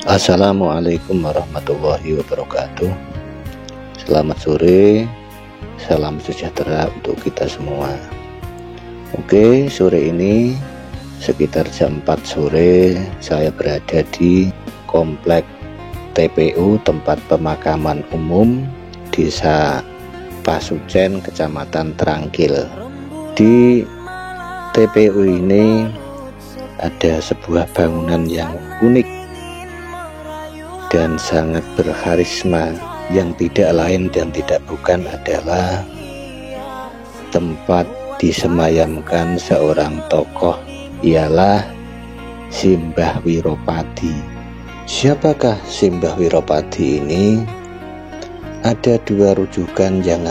Assalamualaikum warahmatullahi wabarakatuh. Selamat sore, salam sejahtera untuk kita semua. Oke, sore ini sekitar jam 4 sore saya berada di komplek TPU, tempat pemakaman umum Desa Pasucen, Kecamatan Trangkil. Di TPU ini ada sebuah bangunan yang unik dan sangat berkarisma, yang tidak lain dan tidak bukan adalah tempat disemayamkan seorang tokoh, ialah Simbah Wiropadi. Siapakah Simbah Wiropadi ini? Ada dua rujukan yang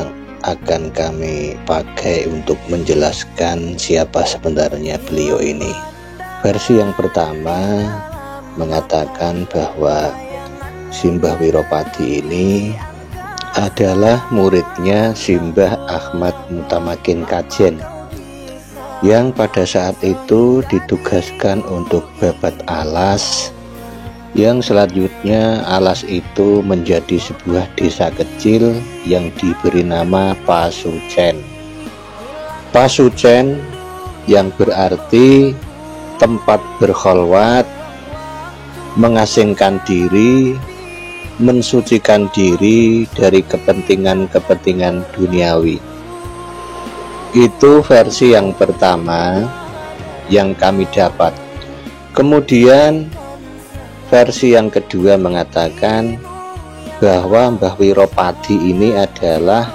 akan kami pakai untuk menjelaskan siapa sebenarnya beliau ini. Versi yang pertama mengatakan bahwa Simbah Wiropadi ini adalah muridnya Simbah Ahmad Mutamakin Kajen, yang pada saat itu ditugaskan untuk babat alas, yang selanjutnya alas itu menjadi sebuah desa kecil yang diberi nama Pasucen. Pasucen yang berarti tempat berkholwat, mengasingkan diri, mensucikan diri dari kepentingan-kepentingan duniawi. Itu versi yang pertama yang kami dapat. Kemudian versi yang kedua mengatakan bahwa Mbah Wiropadi ini adalah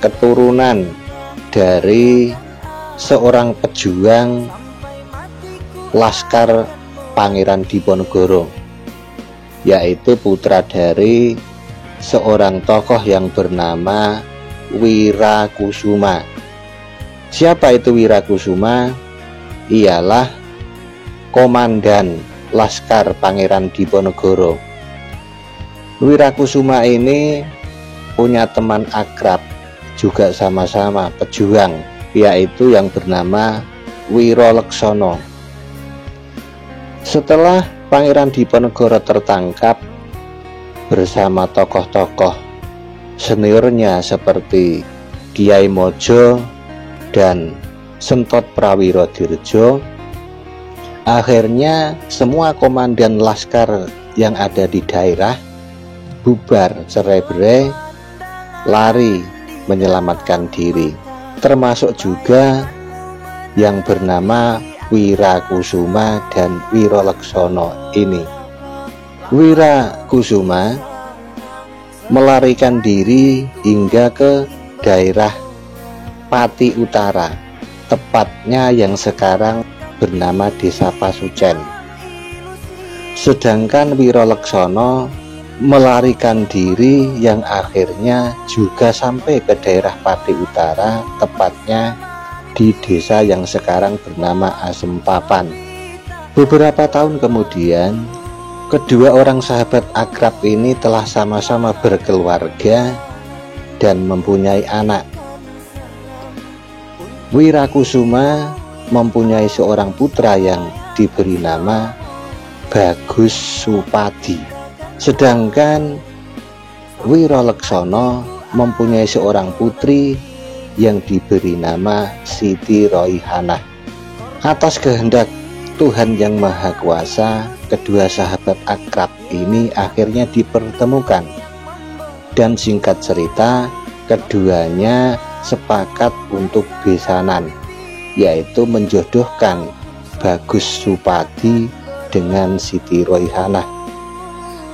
keturunan dari seorang pejuang Laskar Pangeran Diponegoro, yaitu putra dari seorang tokoh yang bernama Wirakusuma. Siapa itu Wirakusuma? Ialah komandan Laskar Pangeran Diponegoro. Wirakusuma ini punya teman akrab, juga sama-sama pejuang, yaitu yang bernama Wiraleksono. Setelah Pangeran Diponegoro tertangkap bersama tokoh-tokoh seniornya seperti Kiai Mojo dan Sentot Prawiro Dirjo, akhirnya semua komandan laskar yang ada di daerah bubar cerai-berai, lari menyelamatkan diri, termasuk juga yang bernama Wirakusuma dan Wiraleksono ini. Wirakusuma melarikan diri hingga ke daerah Pati Utara, tepatnya yang sekarang bernama Desa Pasucen. Sedangkan Wiraleksono melarikan diri yang akhirnya juga sampai ke daerah Pati Utara, tepatnya di desa yang sekarang bernama Asempapan. Beberapa tahun kemudian, kedua orang sahabat akrab ini telah sama-sama berkeluarga dan mempunyai anak. Wirakusuma mempunyai seorang putra yang diberi nama Bagus Supadi, sedangkan Wiraleksono mempunyai seorang putri yang diberi nama Siti Roihanah. Atas kehendak Tuhan Yang Maha Kuasa, kedua sahabat akrab ini akhirnya dipertemukan, dan singkat cerita keduanya sepakat untuk besanan, yaitu menjodohkan Bagus Supadi dengan Siti Roihanah.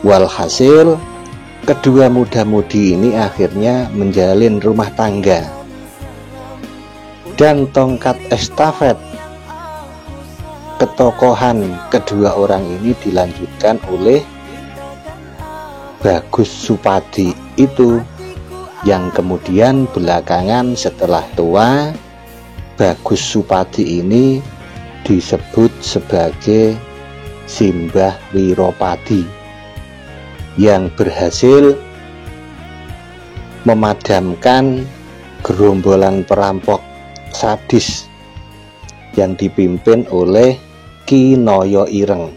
Walhasil kedua muda-mudi ini akhirnya menjalin rumah tangga, dan tongkat estafet ketokohan kedua orang ini dilanjutkan oleh Bagus Supadi itu, yang kemudian belakangan setelah tua, Bagus Supadi ini disebut sebagai Simbah Wiropadi, yang berhasil memadamkan gerombolan perampok sadis yang dipimpin oleh Ki Noyo Ireng.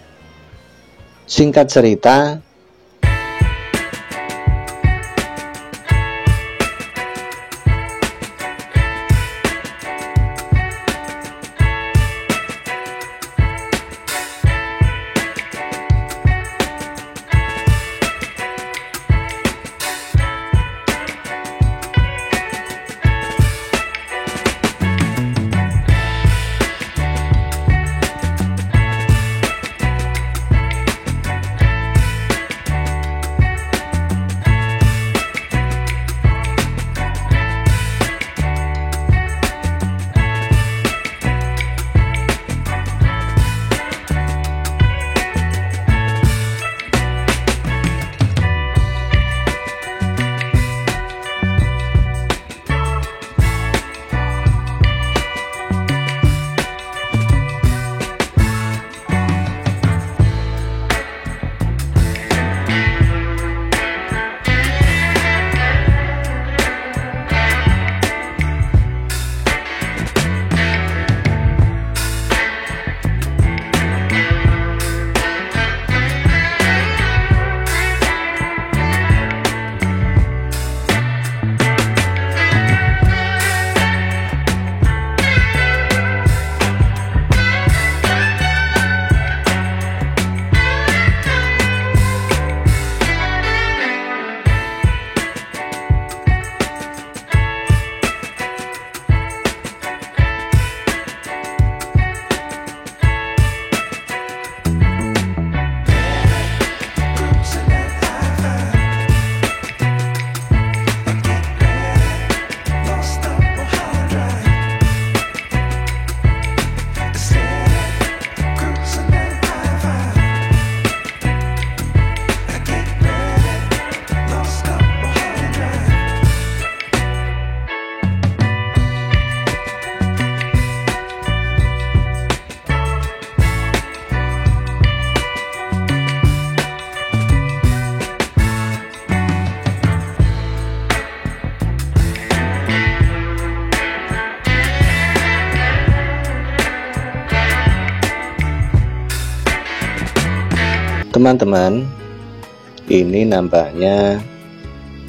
Singkat cerita, teman-teman, ini nampaknya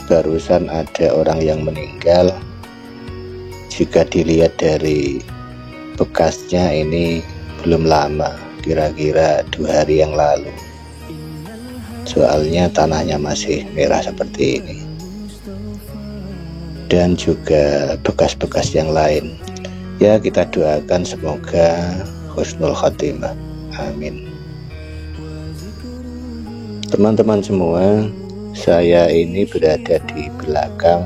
barusan ada orang yang meninggal. Jika dilihat dari bekasnya ini belum lama, kira-kira 2 hari yang lalu. Soalnya tanahnya masih merah seperti ini. Dan juga bekas-bekas yang lain. Ya, kita doakan semoga husnul khotimah. Amin. Teman-teman semua, saya ini berada di belakang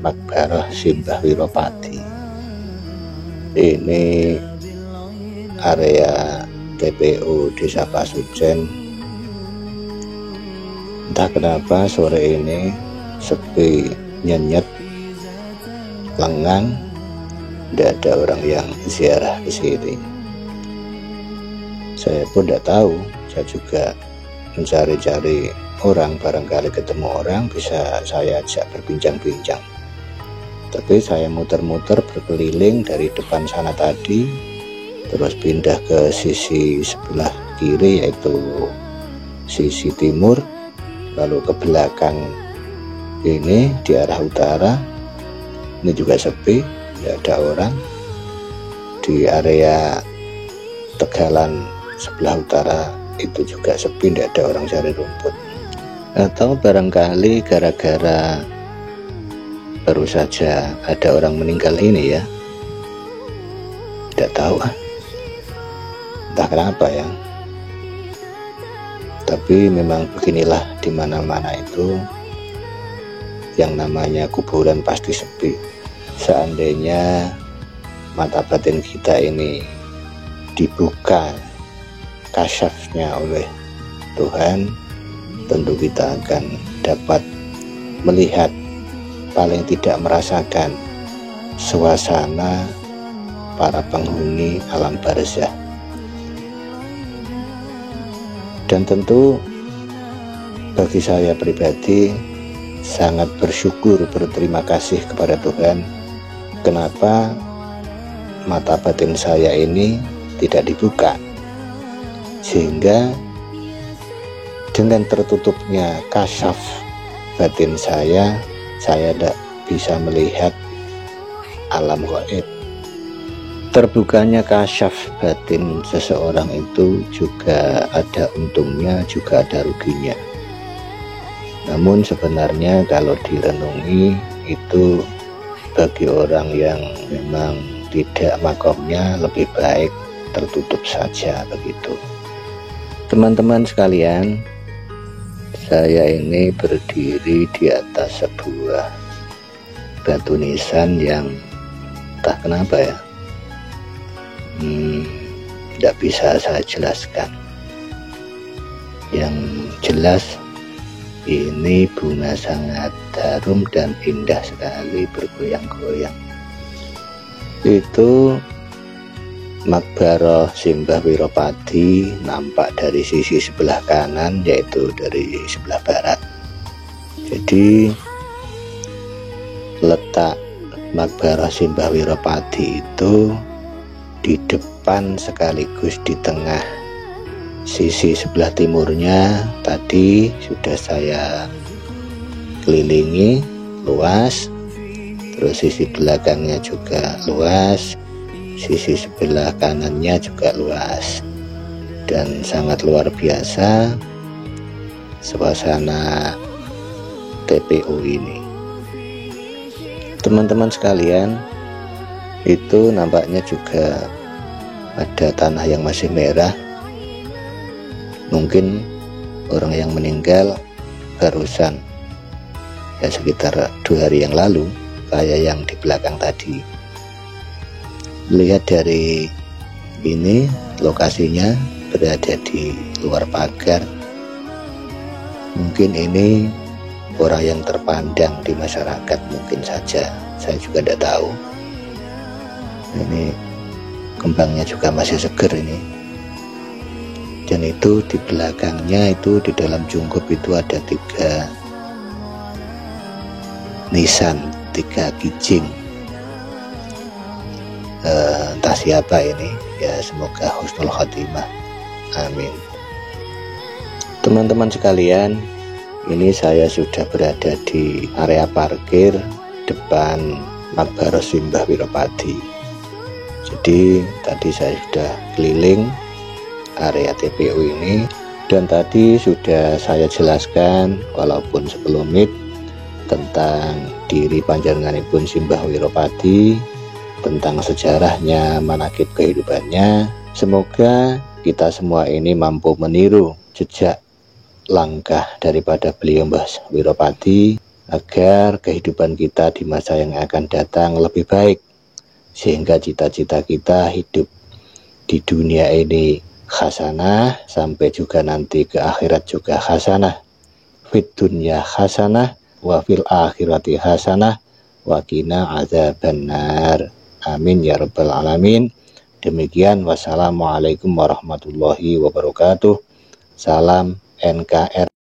Makbarah Simbah Wiropati. Ini area TPU Desa Pasujen. Entah kenapa sore ini sepi, nyenyet, lengang, tidak ada orang yang ziarah ke sini. Saya pun tidak tahu, saya juga mencari-cari orang, barangkali ketemu orang bisa saya ajak berbincang-bincang. Tapi saya muter-muter berkeliling dari depan sana tadi, terus pindah ke sisi sebelah kiri yaitu sisi timur, lalu ke belakang ini di arah utara, ini juga sepi, tidak ada orang. Di area tegalan sebelah utara itu juga sepi, tidak ada orang cari rumput. Atau barangkali gara-gara baru saja ada orang meninggal ini ya, tidak tahu entah kenapa ya. Tapi memang beginilah, di mana-mana itu yang namanya kuburan pasti sepi. Seandainya mata batin kita ini dibuka kasyafnya oleh Tuhan, tentu kita akan dapat melihat, paling tidak merasakan suasana para penghuni alam barzah. Dan tentu bagi saya pribadi sangat bersyukur, berterima kasih kepada Tuhan, kenapa mata batin saya ini tidak dibuka, sehingga Dengan tertutupnya kasyaf batin saya tidak bisa melihat alam gaib. Terbukanya kasyaf batin seseorang itu juga ada untungnya, juga ada ruginya. Namun sebenarnya kalau direnungi itu bagi orang yang memang tidak makomnya lebih baik tertutup saja begitu. Teman-teman sekalian, saya ini berdiri di atas sebuah batu nisan yang entah kenapa ya, tidak bisa saya jelaskan. Yang jelas ini bunga sangat harum dan indah sekali bergoyang-goyang. Itu Maqbarah Simbah Wiropadi nampak dari sisi sebelah kanan, yaitu dari sebelah barat. Jadi letak Maqbarah Simbah Wiropadi itu di depan sekaligus di tengah. Sisi sebelah timurnya tadi sudah saya kelilingi luas, terus sisi belakangnya juga luas, sisi sebelah kanannya juga luas, dan sangat luar biasa suasana TPU ini. Teman-teman sekalian, itu nampaknya juga ada tanah yang masih merah. Mungkin orang yang meninggal barusan, ya sekitar 2 hari yang lalu, kayak yang di belakang tadi. Lihat dari ini, lokasinya berada di luar pagar. Mungkin ini orang yang terpandang di masyarakat, mungkin saja, saya juga tidak tahu. Ini kembangnya juga masih seger ini. Dan itu di belakangnya, itu di dalam jungkup itu ada 3 nisan, 3 kijing. Entah siapa ini, ya semoga husnul khotimah, amin. Teman-teman sekalian, ini saya sudah berada di area parkir depan Maqbarah Simbah Wiropadi. Jadi tadi saya sudah keliling area TPU ini, dan tadi sudah saya jelaskan walaupun sekelumit tentang diri panjenenganipun Simbah Wiropadi, tentang sejarahnya, manakib kehidupannya. Semoga kita semua ini mampu meniru jejak langkah daripada beliau Mbah Wiropadi, agar kehidupan kita di masa yang akan datang lebih baik, sehingga cita-cita kita hidup di dunia ini hasanah, sampai juga nanti ke akhirat juga hasanah. Fid dunya hasanah wa fil akhirati hasanah wa qina adzabannar. Amin ya rabbal alamin. Demikian, wassalamualaikum warahmatullahi wabarakatuh. Salam NKR.